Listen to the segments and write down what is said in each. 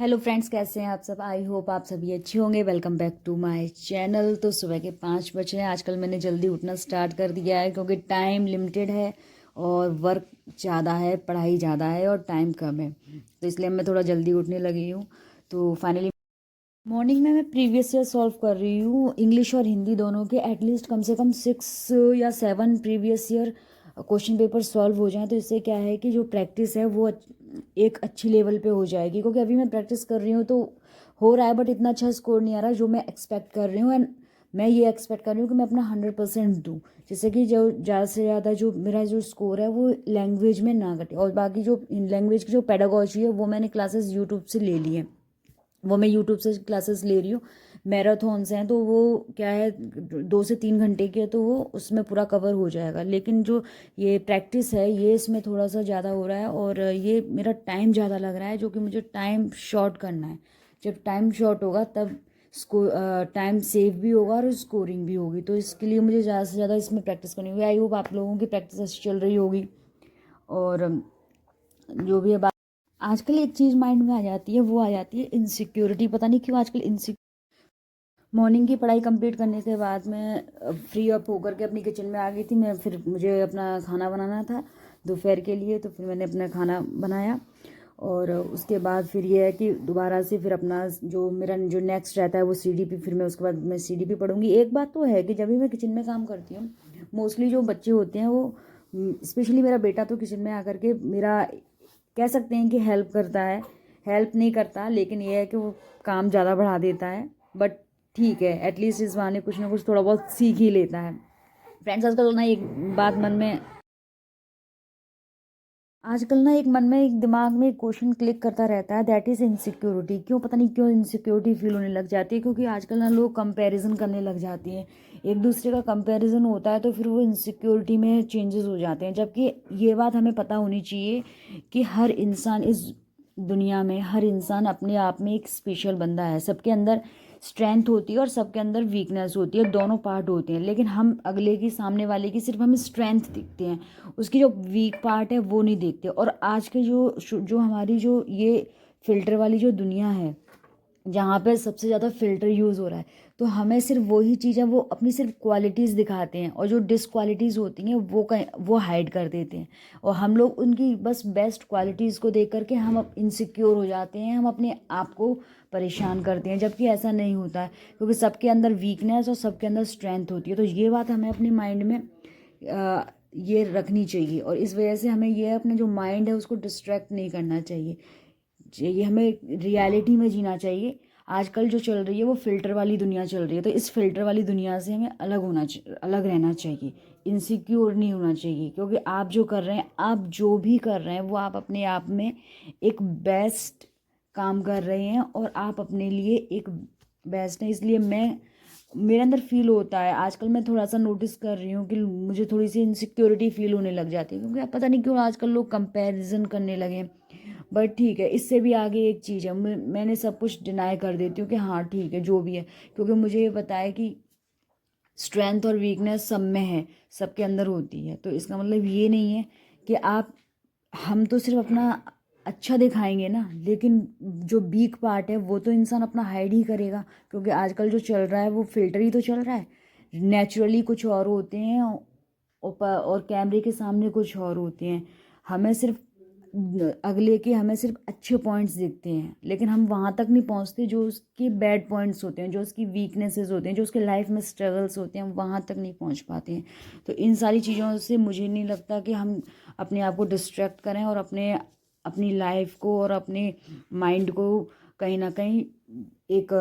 Hello friends, कैसे हैं आप सब। आई होप आप सभी अच्छे होंगे। Welcome back to my channel. तो सुबह के 5 बजे हैं। आजकल मैंने जल्दी उठना स्टार्ट कर दिया है क्योंकि टाइम लिमिटेड है और वर्क ज़्यादा है, पढ़ाई ज़्यादा है और टाइम कम है, तो इसलिए मैं थोड़ा जल्दी उठने लगी हूँ। तो फाइनली मॉर्निंग में मैं प्रीवियस ईयर सॉल्व कर रही हूँ, इंग्लिश और हिंदी दोनों के एटलीस्ट कम से कम 6 या 7 previous year question paper solve हो जाएं। तो इससे क्या है कि जो प्रैक्टिस है वो एक अच्छी लेवल पे हो जाएगी, क्योंकि अभी मैं प्रैक्टिस कर रही हूँ तो हो रहा है, बट इतना अच्छा स्कोर नहीं आ रहा जो मैं एक्सपेक्ट कर रही हूँ। एंड मैं ये एक्सपेक्ट कर रही हूँ कि मैं अपना 100% दूँ, जिससे कि जो ज़्यादा से ज़्यादा जो मेरा जो स्कोर है वो लैंग्वेज में ना घटे। और बाकी जो लैंग्वेज की जो पेडागोजी है वो मैंने क्लासेस यूट्यूब से ले ली है, वो मैं यूट्यूब से क्लासेस ले रही हूँ। मैराथॉन्स हैं तो वो क्या है, 2 से 3 घंटे के, तो वो उसमें पूरा कवर हो जाएगा। लेकिन जो ये प्रैक्टिस है ये इसमें थोड़ा सा ज़्यादा हो रहा है और ये मेरा टाइम ज़्यादा लग रहा है, जो कि मुझे टाइम शॉर्ट करना है। जब टाइम शॉर्ट होगा तब टाइम सेव भी होगा और स्कोरिंग भी होगी, तो इसके लिए मुझे ज़्यादा से ज़्यादा इसमें प्रैक्टिस करनी होगी। आई होप आप लोगों की प्रैक्टिस अच्छी चल रही होगी। और जो भी है आजकल एक चीज़ माइंड में आ जाती है, वो आ जाती है इनसिक्योरिटी। पता नहीं क्यों आजकल मॉर्निंग की पढ़ाई कंप्लीट करने के बाद मैं फ्री अप होकर के अपनी किचन में आ गई थी। मैं फिर मुझे अपना खाना बनाना था दोपहर के लिए, तो फिर मैंने अपना खाना बनाया। और उसके बाद फिर ये है कि दोबारा से फिर अपना जो मेरा जो नेक्स्ट रहता है वो सीडीपी, फिर मैं उसके बाद मैं सीडीपी पढ़ूंगी। एक बात तो है कि जब भी मैं किचन में काम करती हूँ, मोस्टली जो बच्चे होते हैं वो, स्पेशली मेरा बेटा, तो किचन में आकर के मेरा कह सकते हैं कि हेल्प करता है। हेल्प नहीं करता, लेकिन ये है कि वो काम ज़्यादा बढ़ा देता है, बट ठीक है, एटलीस्ट इस बहाने कुछ ना कुछ थोड़ा बहुत सीख ही लेता है। फ्रेंड्स, आजकल ना एक मन में, एक दिमाग में एक क्वेश्चन क्लिक करता रहता है, दैट इज़ इनसिक्योरिटी। क्यों, पता नहीं क्यों इनसिक्योरिटी फील होने लग जाती है, क्योंकि आजकल ना लोग कंपैरिजन करने लग जाती हैं। एक दूसरे का कंपैरिजन होता है तो फिर वो इनसिक्योरिटी में चेंजेस हो जाते हैं। जबकि ये बात हमें पता होनी चाहिए कि हर इंसान इस दुनिया में, हर इंसान अपने आप में एक स्पेशल बंदा है। सबके अंदर स्ट्रेंथ होती है और सबके अंदर वीकनेस होती है, दोनों पार्ट होते हैं। लेकिन हम अगले की, सामने वाले की सिर्फ हमें स्ट्रेंथ दिखते हैं, उसकी जो वीक पार्ट है वो नहीं देखते। और आज के जो हमारी जो ये फिल्टर वाली जो दुनिया है, जहाँ पे सबसे ज़्यादा फिल्टर यूज़ हो रहा है, तो हमें सिर्फ वही चीज़ें, वो अपनी सिर्फ क्वालिटीज़ दिखाते हैं, और जो डिसक्वालिटीज़ होती हैं वो हाइड कर देते हैं। और हम लोग उनकी बस बेस्ट क्वालिटीज़ को देख करके हम अब इनसिक्योर हो जाते हैं, हम अपने आप को परेशान करते हैं, जबकि ऐसा नहीं होता है। क्योंकि सबके अंदर वीकनेस और सबके अंदर स्ट्रेंथ होती है। तो ये बात हमें अपने माइंड में ये रखनी चाहिए, और इस वजह से हमें ये अपने जो माइंड है उसको डिस्ट्रैक्ट नहीं करना चाहिए। ये हमें रियलिटी में जीना चाहिए। आजकल जो चल रही है वो फिल्टर वाली दुनिया चल रही है, तो इस फिल्टर वाली दुनिया से हमें अलग रहना चाहिए। इनसिक्योर नहीं होना चाहिए, क्योंकि आप जो कर रहे हैं, आप जो भी कर रहे हैं, वो आप अपने आप में एक बेस्ट काम कर रहे हैं और आप अपने लिए एक बेस्ट हैं। इसलिए मेरे अंदर फील होता है, आजकल मैं थोड़ा सा नोटिस कर रही हूँ कि मुझे थोड़ी सी इनसिक्योरिटी फील होने लग जाती है, क्योंकि पता नहीं क्यों आजकल लोग कंपैरिजन करने लगे। बट ठीक है, इससे भी आगे एक चीज़ है, मैंने सब कुछ डिनाई कर देती हूँ कि हाँ ठीक है जो भी है, क्योंकि मुझे ये पता है कि स्ट्रेंथ और वीकनेस सब में है, सबके अंदर होती है। तो इसका मतलब ये नहीं है कि हम तो सिर्फ अपना अच्छा दिखाएंगे ना, लेकिन जो वीक पार्ट है वो तो इंसान अपना हाइड ही करेगा। क्योंकि आजकल जो चल रहा है वो फिल्टर ही तो चल रहा है। नेचुरली कुछ और होते हैं और कैमरे के सामने कुछ और होते हैं। हमें सिर्फ अगले के हमें सिर्फ अच्छे पॉइंट्स दिखते हैं, लेकिन हम वहाँ तक नहीं पहुँचते जो उसके बैड पॉइंट्स होते हैं, जो उसकी वीकनेसेस होते हैं, जो उसके लाइफ में स्ट्रगल्स होते हैं, वहाँ तक नहीं पहुँच पाते हैं। तो इन सारी चीज़ों से मुझे नहीं लगता कि हम अपने आप को डिस्ट्रैक्ट करें और अपनी लाइफ को और अपने माइंड को कहीं ना कहीं एक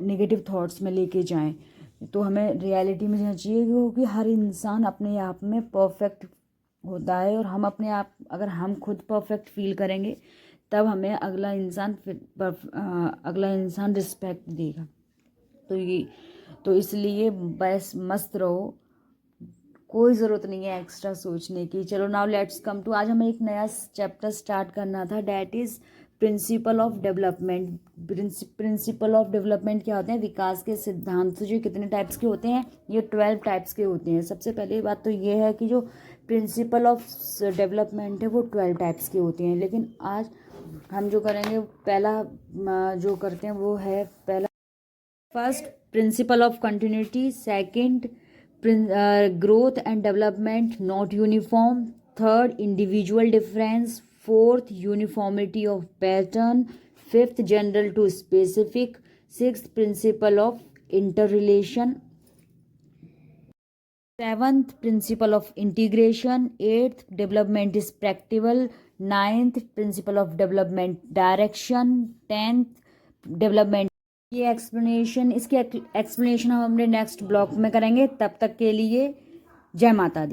नेगेटिव थॉट्स में लेके जाएं। तो हमें रियलिटी में जाना चाहिए, क्योंकि हर इंसान अपने आप में परफेक्ट होता है, और हम अपने आप, अगर हम खुद परफेक्ट फील करेंगे तब हमें अगला इंसान रिस्पेक्ट देगा। तो ये, तो इसलिए बस मस्त रहो, कोई ज़रूरत नहीं है एक्स्ट्रा सोचने की। चलो नाउ लेट्स कम टू, आज हमें एक नया चैप्टर स्टार्ट करना था, that is principal of development. Principal of development क्या होते हैं? विकास के सिद्धांत। तो जो कितने टाइप्स के होते हैं? ये 12 टाइप्स के होते हैं। सबसे पहली बात तो ये है कि जो प्रिंसिपल ऑफ डेवलपमेंट है वो 12 टाइप्स के होते हैं, लेकिन आज हम जो करेंगे पहला जो करते हैं वो है पहला first principle of continuity, second growth and development not uniform, third individual difference, fourth uniformity of pattern, fifth general to specific, sixth principle of inter relation, seventh principle of integration, eighth development is practical, ninth principle of development direction, tenth development. ये explanation इसकी explanation हम अपने next blog में करेंगे। तब तक के लिए जय माता दी।